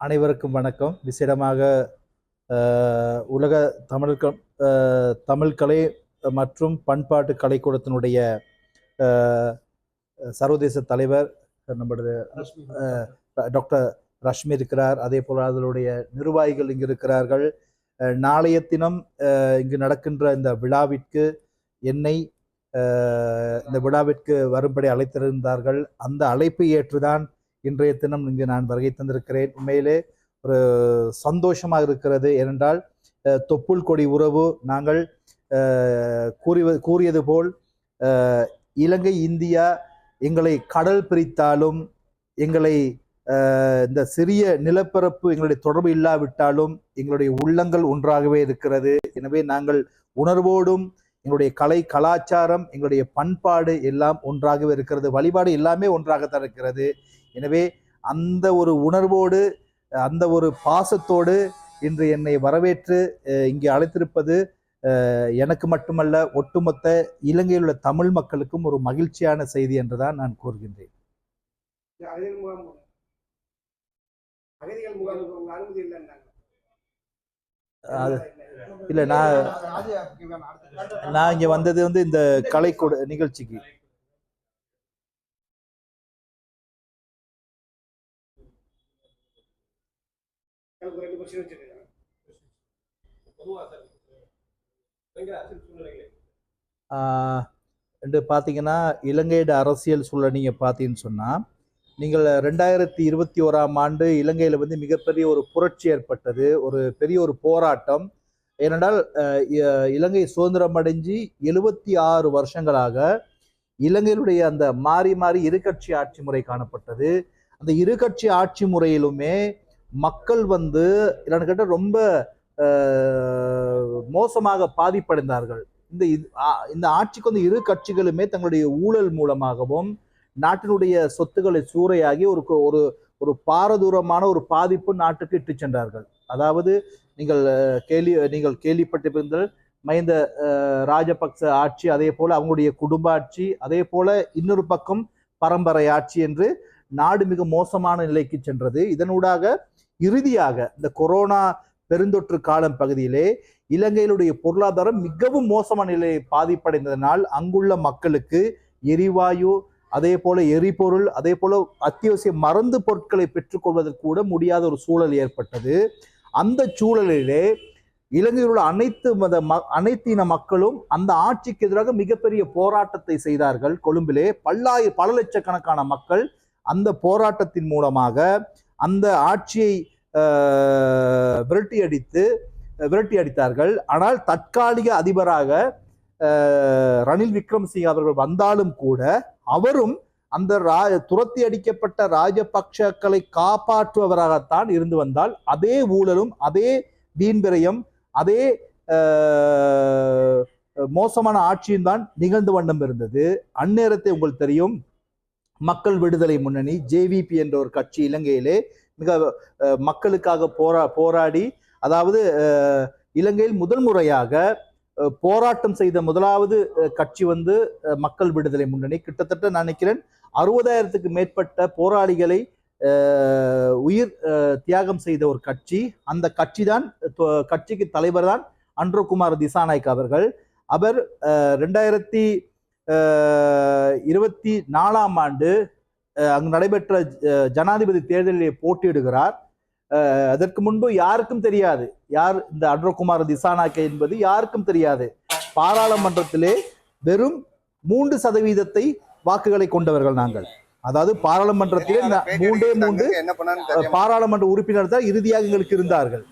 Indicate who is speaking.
Speaker 1: அனைவருக்கும் வணக்கம். விசேடமாக உலக தமிழ் கலை மற்றும் பண்பாட்டு கலைக்கூடத்தினுடைய சர்வதேச தலைவர் நம்முடைய டாக்டர் ரஷ்மி இருக்கிறார். அதே போல் அதனுடைய நிர்வாகிகள் இங்கு இருக்கிறார்கள். நாளைய தினம் இங்கு நடக்கின்ற இந்த விழாவிற்கு என்னை இந்த விழாவிற்கு வரும்படி அழைத்திருந்தார்கள். அந்த அழைப்பை ஏற்றுதான் இன்றைய தினம் இங்கு நான் வருகை தந்திருக்கிறேன். உண்மையிலே ஒரு சந்தோஷமாக இருக்கிறது. ஏனென்றால் தொப்புள் கொடி உறவு நாங்கள் கூறியது போல் இலங்கை இந்தியா எங்களை கடல் பிரித்தாலும் எங்களை இந்த சிறிய நிலப்பரப்பு எங்களுடைய தொடர்பு இல்லாவிட்டாலும் எங்களுடைய உள்ளங்கள் ஒன்றாகவே இருக்கிறது. எனவே நாங்கள் உணர்வோடும் எங்களுடைய கலை கலாச்சாரம் எங்களுடைய பண்பாடு எல்லாம் ஒன்றாகவே இருக்கிறது. வழிபாடு எல்லாமே ஒன்றாகத்தான் இருக்கிறது. எனவே அந்த ஒரு உணர்வோடு அந்த ஒரு பாசத்தோடு இன்று என்னை வரவேற்று இங்கே அழைத்திருப்பது எனக்கு மட்டுமல்ல ஒட்டுமொத்த இலங்கையில் உள்ள தமிழ் மக்களுக்கும் ஒரு மகிழ்ச்சியான செய்தி என்றுதான் நான் கூறுகின்றேன். இல்ல நான் இங்க வந்தது இந்த கலைக்கூட நிகழ்ச்சிக்கு. என்று பார்த்தீங்கன்னா இலங்கையோட அரசியல் சூழல் நீங்கள் பார்த்தீங்கன்னு சொன்னால், நீங்கள் 2021ஆம் ஆண்டு இலங்கையில் மிகப்பெரிய ஒரு புரட்சி ஏற்பட்டது, ஒரு பெரிய ஒரு போராட்டம். ஏனென்றால் இலங்கை சுதந்திரம் அடைஞ்சு 76 வருஷங்களாக இலங்கையினுடைய அந்த மாறி மாறி இருகட்சி ஆட்சி முறை காணப்பட்டது. அந்த இருகட்சி ஆட்சி முறையிலுமே மக்கள் என்னன்னு கேட்டால் ரொம்ப மோசமாக பாதிப்படைந்தார்கள். இந்த ஆட்சிக்கு இரு கட்சிகளுமே தங்களுடைய ஊழல் மூலமாகவும் நாட்டினுடைய சொத்துக்களை சூறையாகி ஒரு ஒரு பாரதூரமான ஒரு பாதிப்பு நாட்டுக்கு இட்டு சென்றார்கள். அதாவது நீங்கள் கேள்விப்பட்டிருந்தீர்கள் மஹிந்த ராஜபக்ச ஆட்சி, அதே போல அவங்களுடைய குடும்ப ஆட்சி, அதே போல இன்னொரு பக்கம் பரம்பரை ஆட்சி என்று நாடு மிக மோசமான நிலைக்கு சென்றது. இதனூடாக இறுதியாக இந்த கொரோனா பெருந்தொற்று காலம் பகுதியிலே இலங்கையிலுடைய பொருளாதாரம் மிகவும் மோசமான நிலையை பாதிப்படைந்ததனால் அங்குள்ள மக்களுக்கு எரிவாயு, அதே போல எரிபொருள், அதே போல அத்தியாவசிய மருந்து பொருட்களை பெற்றுக்கொள்வதற்கு கூட முடியாத ஒரு சூழல் ஏற்பட்டது. அந்த சூழலிலே இலங்கையில் உள்ள அனைத்து இன மக்களும் அந்த ஆட்சிக்கு எதிராக மிகப்பெரிய போராட்டத்தை செய்தார்கள். கொழும்பிலே பல லட்சக்கணக்கான மக்கள் அந்த போராட்டத்தின் மூலமாக அந்த ஆட்சியை விரட்டி அடித்தார்கள். ஆனால் தற்காலிக அதிபராக ரணில் விக்ரமசிங்க அவர்கள் வந்தாலும் கூட அவரும் அந்த துரத்தி அடிக்கப்பட்ட ராஜபக்சக்களை காப்பாற்றுபவராகத்தான் இருந்து வந்தால் அதே ஊழலும் அதே வீண்பிரயம் அதே மோசமான ஆட்சியும் தான் நிகழ்ந்து வண்ணம் இருந்தது. அந்நேரத்தை உங்களுக்கு தெரியும், மக்கள் விடுதலை முன்னணி JVP என்ற ஒரு கட்சி இலங்கையிலே மிக மக்களுக்காக போராடி, அதாவது இலங்கையில் முதல் முறையாக போராட்டம் செய்த முதலாவது கட்சி மக்கள் விடுதலை முன்னணி. கிட்டத்தட்ட நான் நினைக்கிறேன் 60,000க்கு மேற்பட்ட போராளிகளை உயிர் தியாகம் செய்த ஒரு கட்சி. அந்த கட்சிக்கு தலைவர் தான் அன்ரோகுமார் திசாநாயக் அவர்கள். அவர் 2024ஆம் ஆண்டு அங்கு நடைபெற்ற ஜனாதிபதி தேர்தலிலே போட்டியிடுகிறார். அதற்கு முன்பு யாருக்கும் தெரியாது யார் இந்த அன்ரோகுமார் திசாநாயக்க என்பது யாருக்கும் தெரியாது. பாராளுமன்றத்திலே வெறும் 3% வாக்குகளை கொண்டவர்கள் நாங்கள். அதாவது பாராளுமன்றத்திலே 3 பாராளுமன்ற உறுப்பினர் தான் இறுதியாக எங்களுக்கு இருந்தார்கள்.